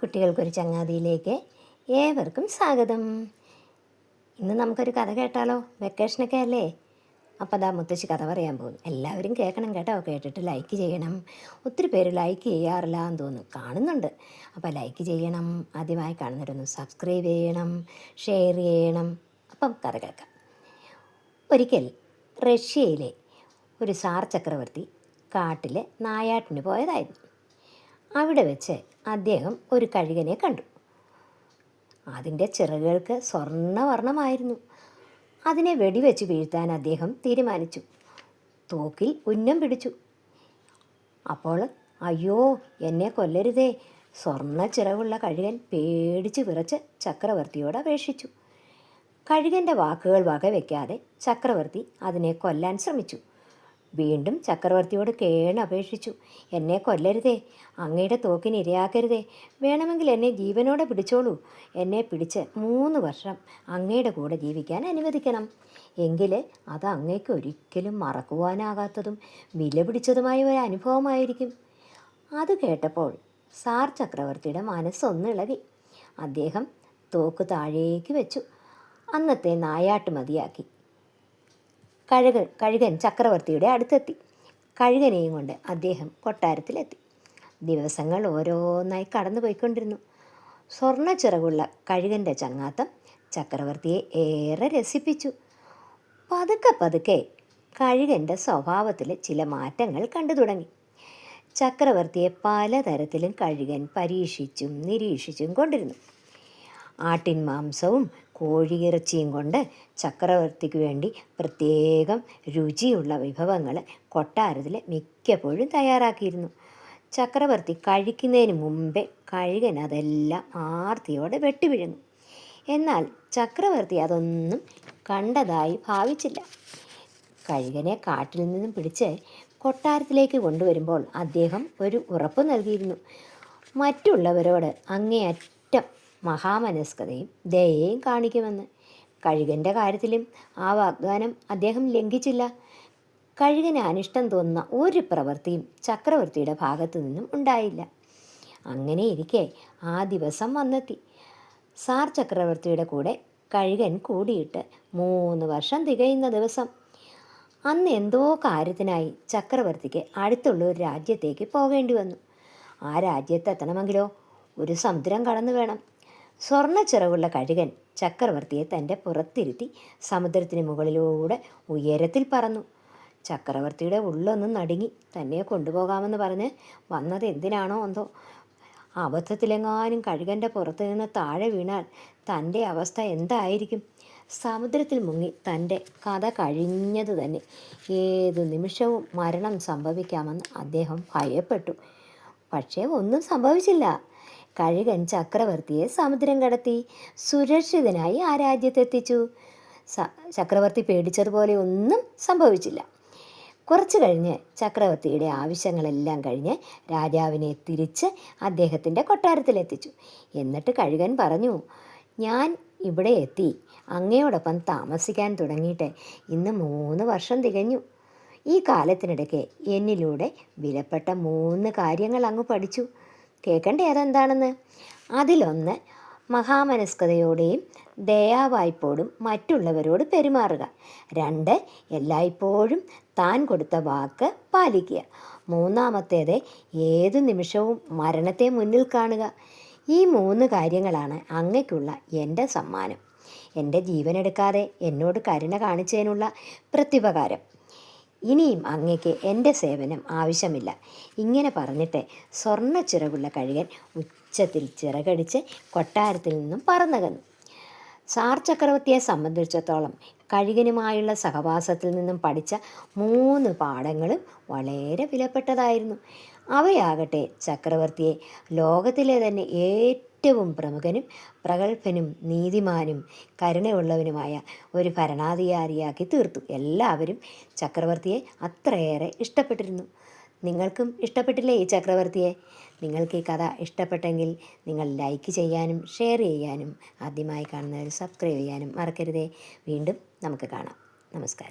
കുട്ടികൾക്കൊരു ചങ്ങാതിയിലേക്ക് ഏവർക്കും സ്വാഗതം. ഇന്ന് നമുക്കൊരു കഥ കേട്ടാലോ? വെക്കേഷനൊക്കെ അല്ലേ? അപ്പോൾ അതാ മുത്തശ്ശി കഥ പറയാൻ പോകുന്നു. എല്ലാവരും കേൾക്കണം കേട്ടോ. കേട്ടിട്ട് ലൈക്ക് ചെയ്യണം. ഒത്തിരി പേര് ലൈക്ക് ചെയ്യാറില്ല എന്ന് തോന്നുന്നു, കാണുന്നുണ്ട്. അപ്പോൾ ലൈക്ക് ചെയ്യണം. ആദ്യമായി കാണുന്നവരൊന്ന് സബ്സ്ക്രൈബ് ചെയ്യണം, ഷെയർ ചെയ്യണം. അപ്പം കഥ കേൾക്കാം. ഒരിക്കൽ റഷ്യയിലെ ഒരു സാർ ചക്രവർത്തി കാട്ടിൽ നായാട്ടിന് പോയതായിരുന്നു. അവിടെ വെച്ച് അദ്ദേഹം ഒരു കഴുകനെ കണ്ടു. അതിൻ്റെ ചിറകുകൾക്ക് സ്വർണ്ണവർണ്ണമായിരുന്നു. അതിനെ വെടിവെച്ച് വീഴ്ത്താൻ അദ്ദേഹം തീരുമാനിച്ചു. തോക്കിൽ ഉന്നം പിടിച്ചു. അപ്പോൾ അയ്യോ, എന്നെ കൊല്ലരുതേ! സ്വർണ്ണ ചിറകുള്ള കഴുകൻ പേടിച്ച് വിറച്ച് ചക്രവർത്തിയോട് അപേക്ഷിച്ചു. കഴുകൻ്റെ വാക്കുകൾ വകവയ്ക്കാതെ ചക്രവർത്തി അതിനെ കൊല്ലാൻ ശ്രമിച്ചു. വീണ്ടും ചക്രവർത്തിയോട് കേണപേക്ഷിച്ചു. എന്നെ കൊല്ലരുതേ, അങ്ങയുടെ തോക്കിന് ഇരയാക്കരുതേ, വേണമെങ്കിൽ എന്നെ ജീവനോടെ പിടിച്ചോളൂ. എന്നെ പിടിച്ച് 3 വർഷം അങ്ങയുടെ കൂടെ ജീവിക്കാൻ അനുവദിക്കണം. എങ്കിൽ അത് അങ്ങയ്ക്ക് ഒരിക്കലും മറക്കുവാനാകാത്തതും വില പിടിച്ചതുമായ ഒരു അനുഭവമായിരിക്കും. അത് കേട്ടപ്പോൾ സാർ ചക്രവർത്തിയുടെ മനസ്സൊന്നിളകി. അദ്ദേഹം തോക്ക് താഴേക്ക് വെച്ചു. അന്നത്തെ നായാട്ട് മതിയാക്കി. കഴുകൻ ചക്രവർത്തിയുടെ അടുത്തെത്തി. കഴുകനെയും കൊണ്ട് അദ്ദേഹം കൊട്ടാരത്തിലെത്തി. ദിവസങ്ങൾ ഓരോന്നായി കടന്നു പോയിക്കൊണ്ടിരുന്നു. സ്വർണ്ണ ചിറകുള്ള കഴുകൻ്റെ ചങ്ങാത്തം ചക്രവർത്തിയെ ഏറെ രസിപ്പിച്ചു. പതുക്കെ പതുക്കെ കഴുകൻ്റെ സ്വഭാവത്തിൽ ചില മാറ്റങ്ങൾ കണ്ടു തുടങ്ങി. ചക്രവർത്തിയെ പലതരത്തിലും കഴുകൻ പരീക്ഷിച്ചും നിരീക്ഷിച്ചും കൊണ്ടിരുന്നു. ആട്ടിൻ മാംസവും കോഴിയിറച്ചിയും കൊണ്ട് ചക്രവർത്തിക്ക് വേണ്ടി പ്രത്യേകം രുചിയുള്ള വിഭവങ്ങൾ കൊട്ടാരത്തിൽ മിക്കപ്പോഴും തയ്യാറാക്കിയിരുന്നു. ചക്രവർത്തി കഴിക്കുന്നതിന് മുമ്പേ കഴുകൻ അതെല്ലാം ആർത്തിയോടെ വെട്ടിവിഴുങ്ങും. എന്നാൽ ചക്രവർത്തി അതൊന്നും കണ്ടതായി ഭാവിച്ചില്ല. കഴുകനെ കാട്ടിൽ നിന്നും പിടിച്ച് കൊട്ടാരത്തിലേക്ക് കൊണ്ടുവരുമ്പോൾ അദ്ദേഹം ഒരു ഉറപ്പ് നൽകിയിരുന്നു. മറ്റുള്ളവരോട് അങ്ങേയറ്റം മഹാമനസ്കതയും ദയയും കാണിക്കുമെന്ന്. കഴുകൻ്റെ കാര്യത്തിലും ആ വാഗ്ദാനം അദ്ദേഹം ലംഘിച്ചില്ല. കഴുകന് അനിഷ്ടം തോന്നുന്ന ഒരു പ്രവൃത്തിയും ചക്രവർത്തിയുടെ ഭാഗത്തു നിന്നും ഉണ്ടായില്ല. അങ്ങനെയിരിക്കെ ആ ദിവസം വന്നെത്തി. സാർ ചക്രവർത്തിയുടെ കൂടെ കഴുകൻ കൂടിയിട്ട് 3 വർഷം തികയുന്ന ദിവസം. അന്ന് എന്തോ കാര്യത്തിനായി ചക്രവർത്തിക്ക് അടുത്തുള്ള ഒരു രാജ്യത്തേക്ക് പോകേണ്ടി വന്നു. ആ രാജ്യത്തെത്തണമെങ്കിലോ ഒരു സമുദ്രം കടന്നു വേണം. സ്വർണ്ണ ചിറകുള്ള കഴുകൻ ചക്രവർത്തിയെ തൻ്റെ പുറത്തിരുത്തി സമുദ്രത്തിന് മുകളിലൂടെ ഉയരത്തിൽ പറന്നു. ചക്രവർത്തിയുടെ ഉള്ളൊന്നും നടുങ്ങി. തന്നെ കൊണ്ടുപോകാമെന്ന് പറഞ്ഞ് വന്നത് എന്തിനാണോ എന്തോ. അബദ്ധത്തിലെങ്ങാനും കഴുകൻ്റെ പുറത്തു നിന്ന് താഴെ വീണാൽ തൻ്റെ അവസ്ഥ എന്തായിരിക്കും? സമുദ്രത്തിൽ മുങ്ങി തൻ്റെ കഥ കഴിഞ്ഞതു തന്നെ. ഏതു നിമിഷവും മരണം സംഭവിക്കാമെന്ന് അദ്ദേഹം ഭയപ്പെട്ടു. പക്ഷേ ഒന്നും സംഭവിച്ചില്ല. കഴുകൻ ചക്രവർത്തിയെ സമുദ്രം കടത്തി സുരക്ഷിതനായി ആ രാജ്യത്തെത്തിച്ചു. ചക്രവർത്തി പേടിച്ചതുപോലെ ഒന്നും സംഭവിച്ചില്ല. കുറച്ചു കഴിഞ്ഞ് ചക്രവർത്തിയുടെ ആവശ്യങ്ങളെല്ലാം കഴിഞ്ഞ് രാജാവിനെ തിരിച്ച് അദ്ദേഹത്തിൻ്റെ കൊട്ടാരത്തിലെത്തിച്ചു. എന്നിട്ട് കഴുകൻ പറഞ്ഞു, ഞാൻ ഇവിടെ എത്തി അങ്ങയോടൊപ്പം താമസിക്കാൻ തുടങ്ങിയിട്ട് ഇന്ന് 3 വർഷം തികഞ്ഞു. ഈ കാലത്തിനിടയ്ക്ക് എന്നിലൂടെ വിലപ്പെട്ട 3 കാര്യങ്ങൾ അങ്ങ് പഠിച്ചു. കേൾക്കണ്ടേ അതെന്താണെന്ന്? അതിലൊന്ന്, മഹാമനസ്കതയോടെയും ദയാവായ്പോടും മറ്റുള്ളവരോട് പെരുമാറുക. 2, എല്ലായ്പ്പോഴും താൻ കൊടുത്ത വാക്ക് പാലിക്കുക. 3-ാമത്തേത്, ഏതു നിമിഷവും മരണത്തെ മുന്നിൽ കാണുക. ഈ 3 കാര്യങ്ങളാണ് അങ്ങയ്ക്കുള്ള എൻ്റെ സമ്മാനം. എൻ്റെ ജീവനെടുക്കാതെ എന്നോട് കരുണ കാണിച്ചതിനുള്ള പ്രത്യുപകാരം. ഇനിയും അങ്ങയ്ക്ക് എൻ്റെ സേവനം ആവശ്യമില്ല. ഇങ്ങനെ പറഞ്ഞിട്ട് സ്വർണ്ണ ചിറകുള്ള കഴുകൻ ഉച്ചത്തിൽ ചിറകടിച്ച് കൊട്ടാരത്തിൽ നിന്നും പറന്നകന്നു. സാർ ചക്രവർത്തിയെ സംബന്ധിച്ചിടത്തോളം കഴുകനുമായുള്ള സഹവാസത്തിൽ നിന്നും പഠിച്ച 3 പാഠങ്ങളും വളരെ വിലപ്പെട്ടതായിരുന്നു. അവയാകട്ടെ ചക്രവർത്തിയെ ലോകത്തിലെ തന്നെ ഏറ്റവും പ്രമുഖനും പ്രഗത്ഭനും നീതിമാനും കരുണയുള്ളവനുമായ ഒരു ഭരണാധികാരിയാക്കി തീർത്തു. എല്ലാവരും ചക്രവർത്തിയെ അത്രയേറെ ഇഷ്ടപ്പെട്ടിരുന്നു. നിങ്ങൾക്കും ഇഷ്ടപ്പെട്ടില്ലേ ഈ ചക്രവർത്തിയെ? നിങ്ങൾക്ക് ഈ കഥ ഇഷ്ടപ്പെട്ടെങ്കിൽ നിങ്ങൾ ലൈക്ക് ചെയ്യാനും ഷെയർ ചെയ്യാനും ആദ്യമായി കാണുന്നവർ സബ്സ്ക്രൈബ് ചെയ്യാനും മറക്കരുതേ. വീണ്ടും നമുക്ക് കാണാം. നമസ്കാരം.